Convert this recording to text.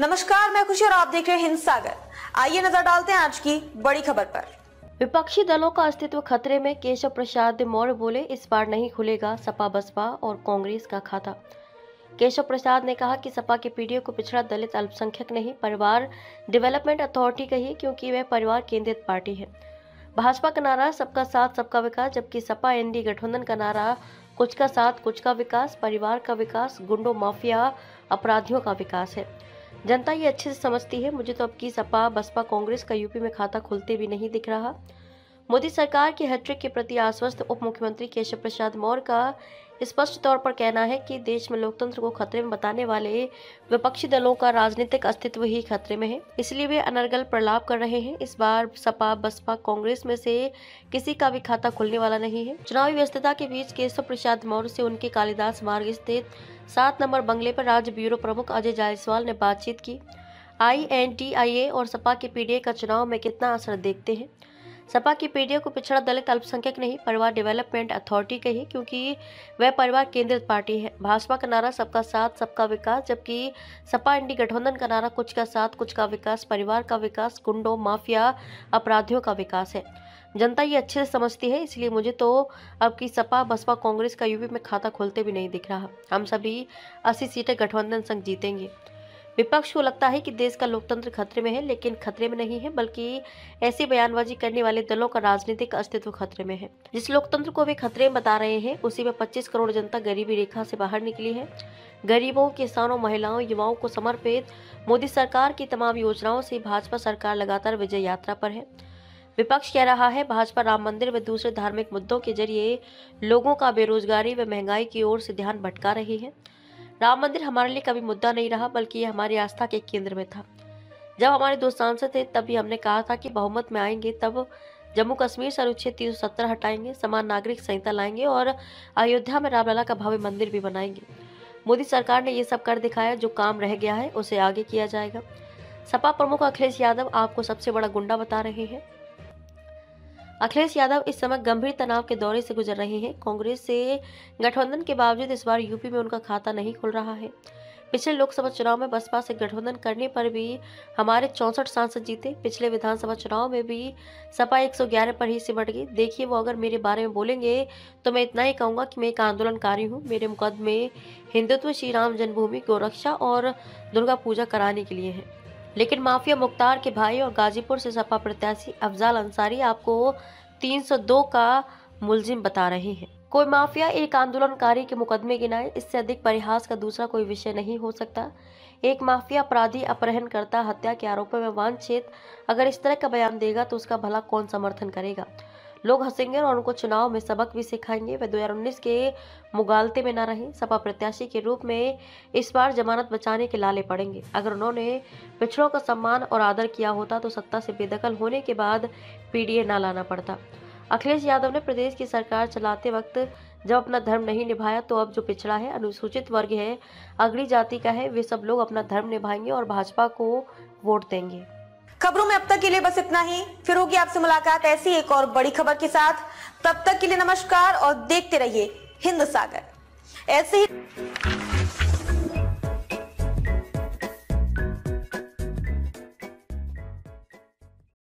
नमस्कार, मैं खुशी और आप देख रहे हैं हिंद सागर। आइए नजर डालते हैं आज की बड़ी खबर पर। विपक्षी दलों का अस्तित्व खतरे में, केशव प्रसाद मौर्य बोले। इस बार नहीं खुलेगा सपा बसपा और कांग्रेस का खाता। केशव प्रसाद ने कहा कि सपा के पीडीओ को पिछड़ा, दलित, अल्पसंख्यक नहीं, परिवार डेवलपमेंट अथॉरिटी कहिए, क्योंकि वह परिवार केंद्रित पार्टी है। भाजपा का नारा सबका साथ सबका विकास, जबकि सपा एनडीए गठबंधन का नारा कुछ का साथ कुछ का विकास, परिवार का विकास, गुंडों माफिया अपराधियों का विकास है। जनता ये अच्छे से समझती है। मुझे तो अब की सपा बसपा कांग्रेस का यूपी में खाता खुलते भी नहीं दिख रहा। मोदी सरकार की हैट्रिक के प्रति आश्वस्त उप मुख्यमंत्री केशव प्रसाद मौर्य का स्पष्ट तौर पर कहना है कि देश में लोकतंत्र को खतरे में बताने वाले विपक्षी दलों का राजनीतिक अस्तित्व ही खतरे में है, इसलिए वे अनर्गल प्रलाप कर रहे हैं। इस बार सपा बसपा कांग्रेस में से किसी का भी खाता खुलने वाला नहीं है। चुनावी व्यस्तता के बीच केशव प्रसाद मौर्य से उनके कालिदास मार्ग स्थित 7 नंबर बंगले पर राज्य ब्यूरो प्रमुख अजय जायसवाल ने बातचीत की। INTIA और सपा के पीडीए का चुनाव में कितना असर देखते हैं। सपा की पीडीए को पिछड़ा, दलित, अल्पसंख्यक नहीं, परिवार डेवलपमेंट अथॉरिटी कही, क्योंकि वह परिवार केंद्रित पार्टी है। भाजपा का नारा सबका साथ सबका विकास, जबकि सपा एनडीए गठबंधन का नारा कुछ का साथ कुछ का विकास, परिवार का विकास, गुंडों माफिया अपराधियों का विकास है। जनता ये अच्छे से समझती है, इसलिए मुझे तो अब की सपा बसपा कांग्रेस का यूपी में खाता खोलते भी नहीं दिख रहा। हम सभी 80 सीटें गठबंधन संग जीतेंगे। विपक्ष को लगता है कि देश का लोकतंत्र खतरे में है, लेकिन खतरे में नहीं है, बल्कि ऐसी बयानबाजी करने वाले दलों का राजनीतिक अस्तित्व खतरे में है। जिस लोकतंत्र को वे खतरे में बता रहे हैं, उसी में 25 करोड़ जनता गरीबी रेखा से बाहर निकली है। गरीबों, किसानों, महिलाओं, युवाओं को समर्पित मोदी सरकार की तमाम योजनाओं से भाजपा सरकार लगातार विजय यात्रा पर है। विपक्ष कह रहा है भाजपा राम मंदिर व दूसरे धार्मिक मुद्दों के जरिए लोगों का बेरोजगारी व महंगाई की ओर से ध्यान भटका रही है। राम मंदिर हमारे लिए कभी मुद्दा नहीं रहा, बल्कि यह हमारी आस्था के केंद्र में था। जब हमारे 2 सांसद थे, तब भी हमने कहा था कि बहुमत में आएंगे तब जम्मू कश्मीर से अनुच्छेद 370 हटाएंगे, समान नागरिक संहिता लाएंगे और अयोध्या में रामलला का भव्य मंदिर भी बनाएंगे। मोदी सरकार ने ये सब कर दिखाया। जो काम रह गया है उसे आगे किया जाएगा। सपा प्रमुख अखिलेश यादव आपको सबसे बड़ा गुंडा बता रहे हैं। अखिलेश यादव इस समय गंभीर तनाव के दौरे से गुजर रहे हैं। कांग्रेस से गठबंधन के बावजूद इस बार यूपी में उनका खाता नहीं खुल रहा है। पिछले लोकसभा चुनाव में बसपा से गठबंधन करने पर भी हमारे 64 सांसद जीते। पिछले विधानसभा चुनाव में भी सपा 111 पर ही सिमट गई। देखिए, वो अगर मेरे बारे में बोलेंगे तो मैं इतना ही कहूँगा कि मैं एक आंदोलनकारी हूँ। मेरे मुकदमे हिंदुत्व, श्री राम जन्मभूमि, गोरक्षा और दुर्गा पूजा कराने के लिए है। लेकिन माफिया मुख्तार के भाई और गाजीपुर से सपा प्रत्याशी अफजाल अंसारी आपको 302 का मुलजिम बता रहे हैं। कोई माफिया एक आंदोलनकारी के मुकदमे गिनाए, इससे अधिक परिहास का दूसरा कोई विषय नहीं हो सकता। एक माफिया अपराधी, अपहरणकर्ता, हत्या के आरोपों में वांछित अगर इस तरह का बयान देगा तो उसका भला कौन समर्थन करेगा। लोग हंसेंगे और उनको चुनाव में सबक भी सिखाएंगे। वे 2019 के मुगालते में न रहें। सपा प्रत्याशी के रूप में इस बार जमानत बचाने के लाले पड़ेंगे। अगर उन्होंने पिछड़ों का सम्मान और आदर किया होता तो सत्ता से बेदखल होने के बाद पीडीए न लाना पड़ता। अखिलेश यादव ने प्रदेश की सरकार चलाते वक्त जब अपना धर्म नहीं निभाया, तो अब जो पिछड़ा है, अनुसूचित वर्ग है, अगड़ी जाति का है, वे सब लोग अपना धर्म निभाएंगे और भाजपा को वोट देंगे। खबरों में अब तक के लिए बस इतना ही। फिर होगी आपसे मुलाकात ऐसी एक और बड़ी खबर के साथ। तब तक के लिए नमस्कार और देखते रहिए हिंद सागर। ऐसे ही